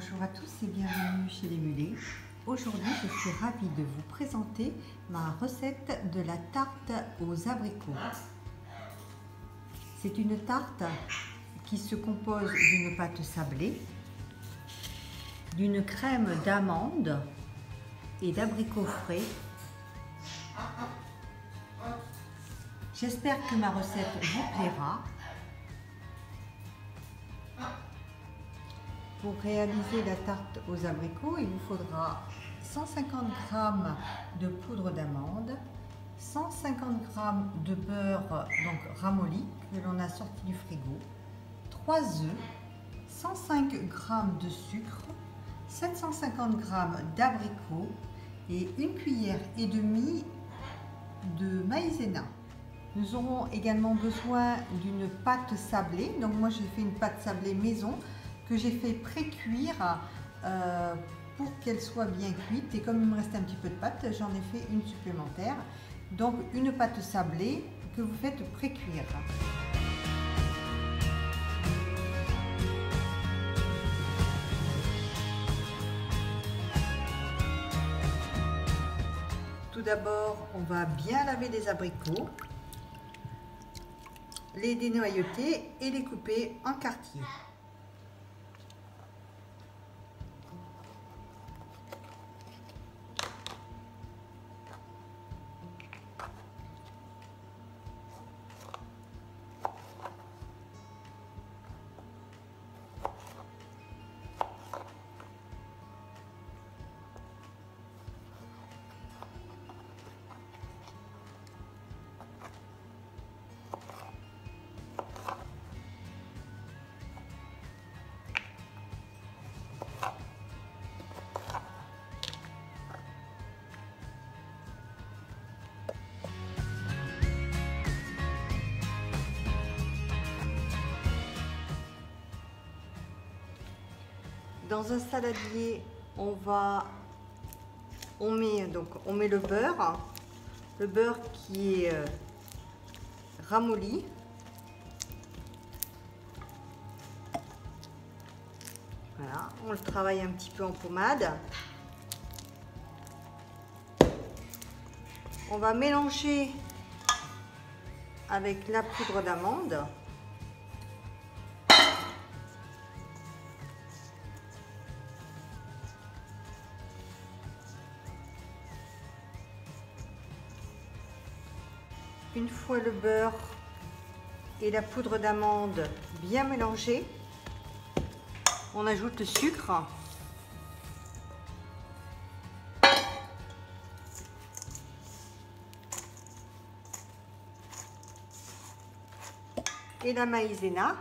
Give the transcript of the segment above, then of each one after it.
Bonjour à tous et bienvenue chez Les Mulets. Aujourd'hui, je suis ravie de vous présenter ma recette de la tarte aux abricots. C'est une tarte qui se compose d'une pâte sablée, d'une crème d'amande et d'abricots frais. J'espère que ma recette vous plaira. Pour réaliser la tarte aux abricots, il vous faudra 150 g de poudre d'amande, 150 g de beurre donc ramolli que l'on a sorti du frigo, 3 œufs, 105 g de sucre, 750 g d'abricots et 1,5 cuillère de maïzena. Nous aurons également besoin d'une pâte sablée. Donc moi j'ai fait une pâte sablée maison que j'ai fait pré-cuire pour qu'elle soit bien cuite, et comme il me reste un petit peu de pâte, j'en ai fait une supplémentaire. Donc une pâte sablée que vous faites pré-cuire. Tout d'abord, on va bien laver les abricots, les dénoyauter et les couper en quartiers. Dans un saladier, on met le beurre qui est ramolli. Voilà, on le travaille un petit peu en pommade. On va mélanger avec la poudre d'amande. Une fois le beurre et la poudre d'amande bien mélangés, on ajoute le sucre. Et la maïzena.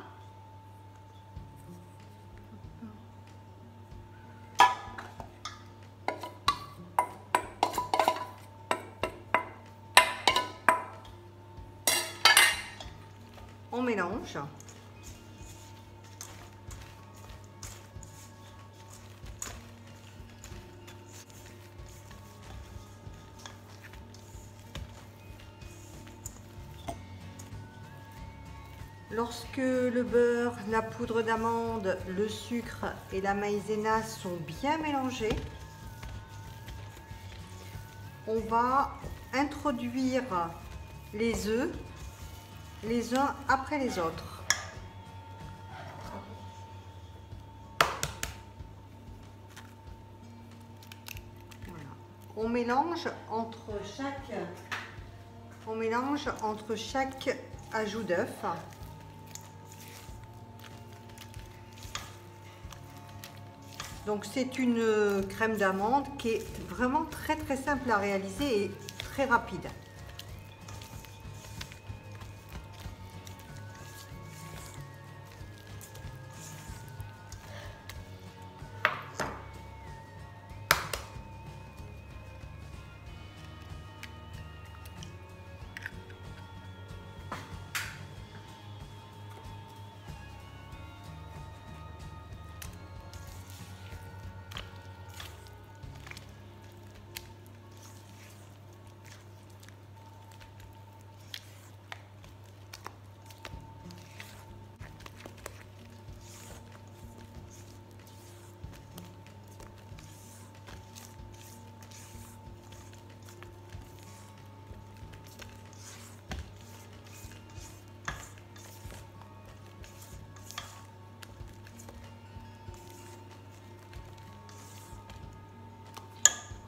On mélange. Lorsque le beurre, la poudre d'amande, le sucre et la maïzena sont bien mélangés, on va introduire les œufs les uns après les autres. Voilà. On mélange entre chaque ajout d'œuf. Donc c'est une crème d'amande qui est vraiment très simple à réaliser et très rapide.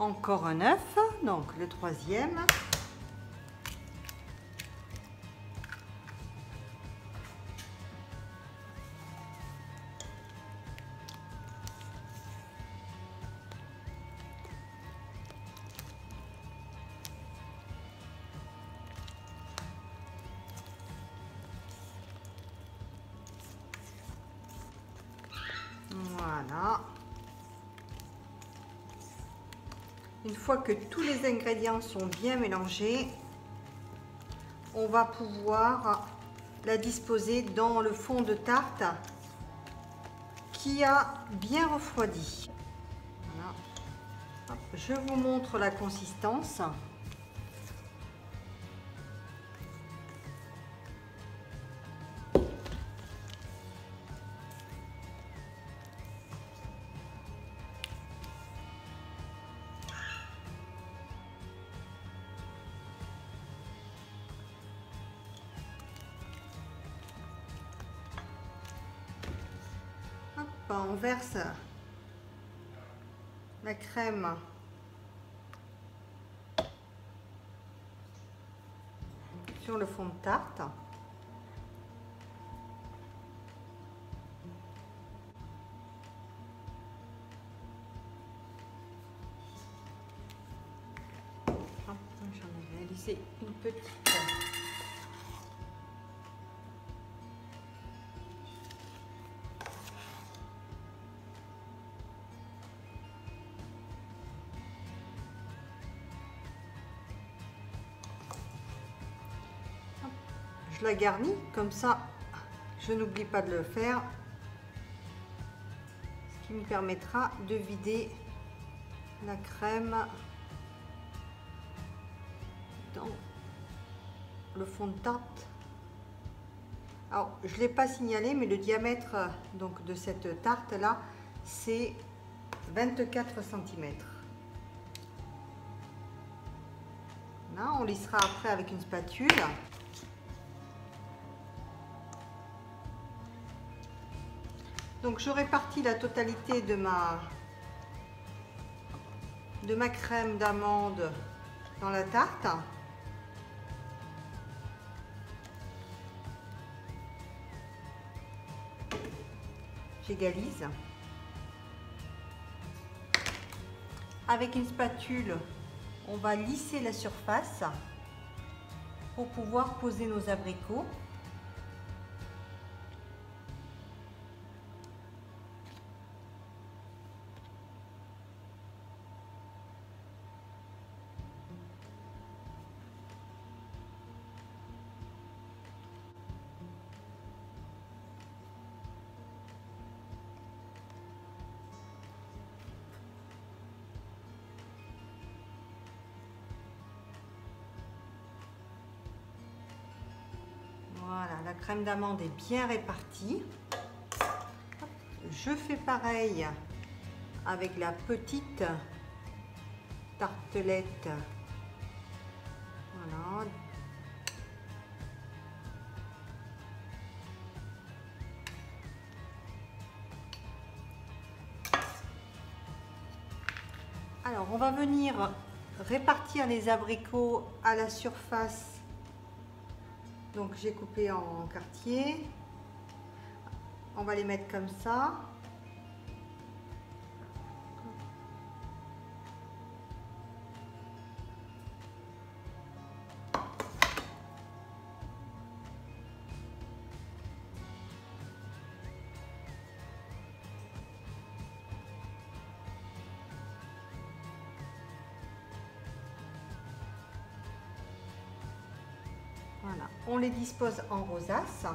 Encore un œuf, donc le troisième. Voilà. Une fois que tous les ingrédients sont bien mélangés, on va pouvoir la disposer dans le fond de tarte qui a bien refroidi. Voilà. Hop, je vous montre la consistance. On verse la crème sur le fond de tarte. J'en ai réalisé une petite. Je la garnis, comme ça je n'oublie pas de le faire, ce qui me permettra de vider la crème dans le fond de tarte. Alors je ne l'ai pas signalé, mais le diamètre donc de cette tarte là, c'est 24 cm. Là, on lissera après avec une spatule. Donc je répartis la totalité de ma crème d'amande dans la tarte. J'égalise. Avec une spatule, on va lisser la surface pour pouvoir poser nos abricots. Voilà, la crème d'amande est bien répartie. Je fais pareil avec la petite tartelette. Voilà. Alors, on va venir répartir les abricots à la surface. Donc j'ai coupé en quartiers. On va les mettre comme ça. Voilà, on les dispose en rosace.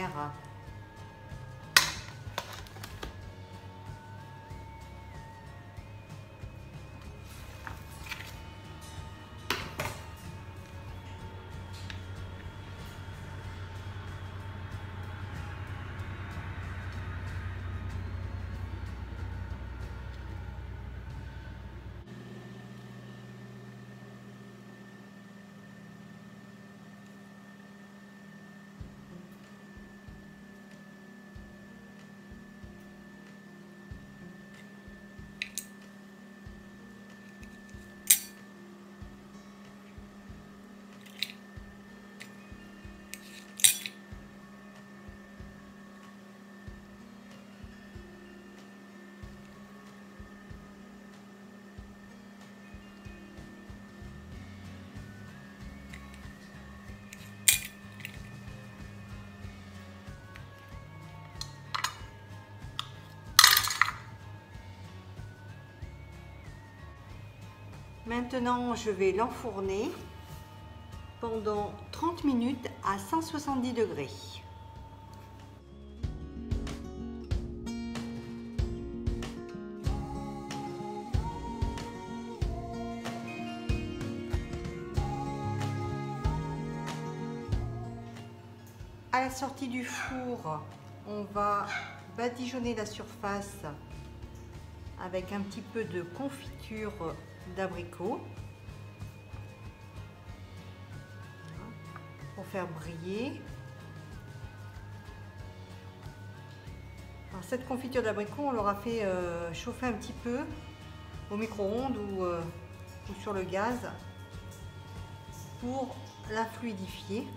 lumière. Maintenant, je vais l'enfourner pendant 30 minutes à 170 degrés. À la sortie du four, on va badigeonner la surface avec un petit peu de confiture d'abricot pour faire briller. Alors, cette confiture d'abricot, on l'aura fait chauffer un petit peu au micro-ondes ou sur le gaz pour la fluidifier.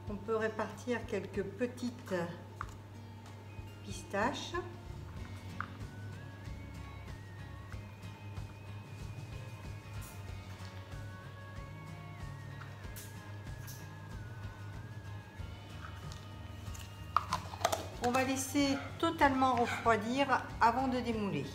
On peut répartir quelques petites pistaches. On va laisser totalement refroidir avant de démouler.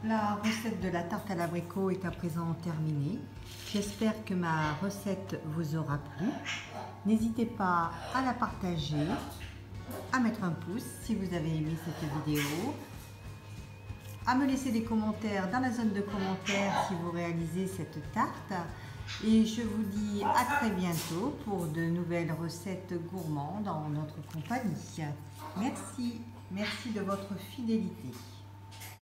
La recette de la tarte à l'abricot est à présent terminée. J'espère que ma recette vous aura plu. N'hésitez pas à la partager, à mettre un pouce si vous avez aimé cette vidéo, à me laisser des commentaires dans la zone de commentaires si vous réalisez cette tarte. Et je vous dis à très bientôt pour de nouvelles recettes gourmandes en notre compagnie. Merci de votre fidélité.